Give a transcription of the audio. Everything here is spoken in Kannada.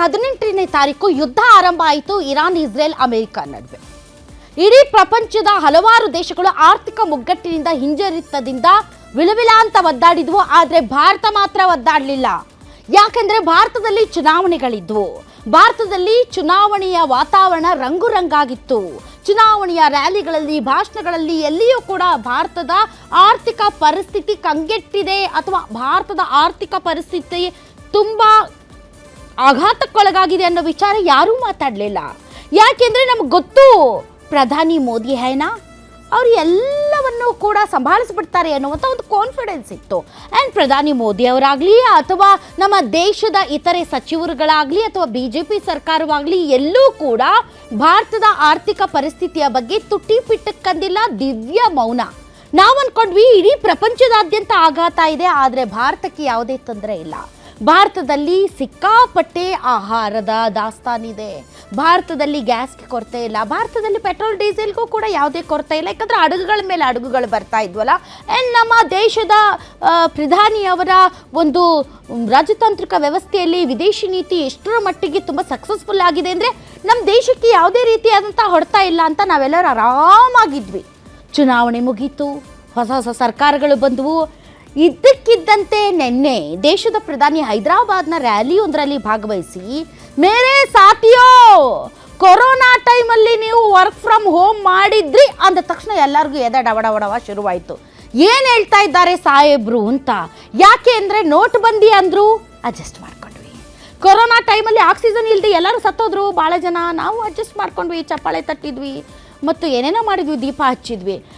18ನೇ ತಾರೀಕು ಯುದ್ಧ ಆರಂಭ ಆಯಿತು ಇರಾನ್, ಇಸ್ರೇಲ್, ಅಮೆರಿಕ ನಡುವೆ. ಇಡೀ ಪ್ರಪಂಚದ ಹಲವಾರು ದೇಶಗಳು ಆರ್ಥಿಕ ಮುಗ್ಗಟ್ಟಿನಿಂದ ಹಿಂಜರಿತದಿಂದ ವಿಲವಿಲ ಅಂತ ಒದ್ದಾಡಿದ್ವು. ಆದರೆ ಭಾರತ ಮಾತ್ರ ಒದ್ದಾಡಲಿಲ್ಲ. ಯಾಕೆಂದ್ರೆ ಭಾರತದಲ್ಲಿ ಚುನಾವಣೆಗಳಿದ್ವು. ಭಾರತದಲ್ಲಿ ಚುನಾವಣೆಯ ವಾತಾವರಣ ರಂಗು ರಂಗಾಗಿತ್ತು. ಚುನಾವಣೆಯ ರ್ಯಾಲಿಗಳಲ್ಲಿ, ಭಾಷಣಗಳಲ್ಲಿ ಎಲ್ಲಿಯೂ ಕೂಡ ಭಾರತದ ಆರ್ಥಿಕ ಪರಿಸ್ಥಿತಿ ಕಂಗೆಟ್ಟಿದೆ ಅಥವಾ ಭಾರತದ ಆರ್ಥಿಕ ಪರಿಸ್ಥಿತಿ ತುಂಬಾ ಆಘಾತಕ್ಕೊಳಗಾಗಿದೆ ಅನ್ನೋ ವಿಚಾರ ಯಾರೂ ಮಾತಾಡಲಿಲ್ಲ. ಯಾಕೆಂದ್ರೆ ನಮ್ಗೆ ಗೊತ್ತು ಪ್ರಧಾನಿ ಮೋದಿ ಹೈನಾ, ಅವರು ಎಲ್ಲವನ್ನೂ ಕೂಡ ಸಂಭಾಳಿಸ್ಬಿಡ್ತಾರೆ ಅನ್ನುವಂಥ ಒಂದು ಕಾನ್ಫಿಡೆನ್ಸ್ ಇತ್ತು. ಆ್ಯಂಡ್ ಪ್ರಧಾನಿ ಮೋದಿ ಅವರಾಗಲಿ ಅಥವಾ ನಮ್ಮ ದೇಶದ ಇತರೆ ಸಚಿವರುಗಳಾಗಲಿ ಅಥವಾ BJP ಸರ್ಕಾರವಾಗಲಿ ಎಲ್ಲೂ ಕೂಡ ಭಾರತದ ಆರ್ಥಿಕ ಪರಿಸ್ಥಿತಿಯ ಬಗ್ಗೆ ತುಟಿ ಪಿಟ್ಟಕ್ಕಂದಿಲ್ಲ, ದಿವ್ಯ ಮೌನ. ನಾವು ಅಂದ್ಕೊಂಡ್ವಿ ಇಡೀ ಪ್ರಪಂಚದಾದ್ಯಂತ ಆಘಾತ ಇದೆ, ಆದರೆ ಭಾರತಕ್ಕೆ ಯಾವುದೇ ತೊಂದರೆ ಇಲ್ಲ. ಭಾರತದಲ್ಲಿ ಸಿಕ್ಕಾಪಟ್ಟೆ ಆಹಾರದ ದಾಸ್ತಾನಿದೆ. ಭಾರತದಲ್ಲಿ ಗ್ಯಾಸ್ಗೆ ಕೊರತೆ ಇಲ್ಲ. ಭಾರತದಲ್ಲಿ ಪೆಟ್ರೋಲ್ ಡೀಸೆಲ್ಗೂ ಕೂಡ ಯಾವುದೇ ಕೊರತೆ ಇಲ್ಲ. ಯಾಕಂದರೆ ಅಡುಗೆಗಳ ಮೇಲೆ ಅಡುಗೆಗಳು ಬರ್ತಾ ಇದ್ವಲ್ಲ. ಆ್ಯಂಡ್ ನಮ್ಮ ದೇಶದ ಪ್ರಧಾನಿಯವರ ಒಂದು ರಾಜತಾಂತ್ರಿಕ ವ್ಯವಸ್ಥೆಯಲ್ಲಿ ವಿದೇಶಿ ನೀತಿ ಎಷ್ಟರ ಮಟ್ಟಿಗೆ ತುಂಬ ಸಕ್ಸಸ್ಫುಲ್ ಆಗಿದೆ ಅಂದರೆ ನಮ್ಮ ದೇಶಕ್ಕೆ ಯಾವುದೇ ರೀತಿಯಾದಂಥ ಹೊಡೆತ ಇಲ್ಲ ಅಂತ ನಾವೆಲ್ಲರೂ ಆರಾಮಾಗಿದ್ವಿ. ಚುನಾವಣೆ ಮುಗೀತು, ಹೊಸ ಹೊಸ ಸರ್ಕಾರಗಳು ಬಂದವು. ಇದ್ದಕ್ಕಿದ್ದಂತೆ ನಿನ್ನೆ ದೇಶದ ಪ್ರಧಾನಿ ಹೈದರಾಬಾದ್ನ ರ್ಯಾಲಿಯೊಂದರಲ್ಲಿ ಭಾಗವಹಿಸಿ ಮೇರೆ ಸಾಥಿಯೋ, ಕೊರೋನಾ ಟೈಮಲ್ಲಿ ನೀವು ವರ್ಕ್ ಫ್ರಮ್ ಹೋಮ್ ಮಾಡಿದ್ರಿ ಅಂದ ತಕ್ಷಣ ಎಲ್ಲರಿಗೂ ಎದೆ ಡವಡವಡವ ಶುರುವಾಯಿತು. ಏನು ಹೇಳ್ತಾ ಇದ್ದಾರೆ ಸಾಹೇಬ್ರು ಅಂತ. ಯಾಕೆ ಅಂದರೆ ನೋಟ್ಬಂದಿ ಅಂದರು, ಅಡ್ಜಸ್ಟ್ ಮಾಡ್ಕೊಂಡ್ವಿ. ಕೊರೋನಾ ಟೈಮಲ್ಲಿ ಆಕ್ಸಿಜನ್ ಇಲ್ಲದೆ ಎಲ್ಲರೂ ಸತ್ತೋದ್ರು ಭಾಳ ಜನ. ನಾವು ಅಡ್ಜಸ್ಟ್ ಮಾಡ್ಕೊಂಡ್ವಿ, ಚಪ್ಪಾಳೆ ತಟ್ಟಿದ್ವಿ ಮತ್ತು ಏನೇನೋ ಮಾಡಿದ್ವಿ, ದೀಪ ಹಚ್ಚಿದ್ವಿ.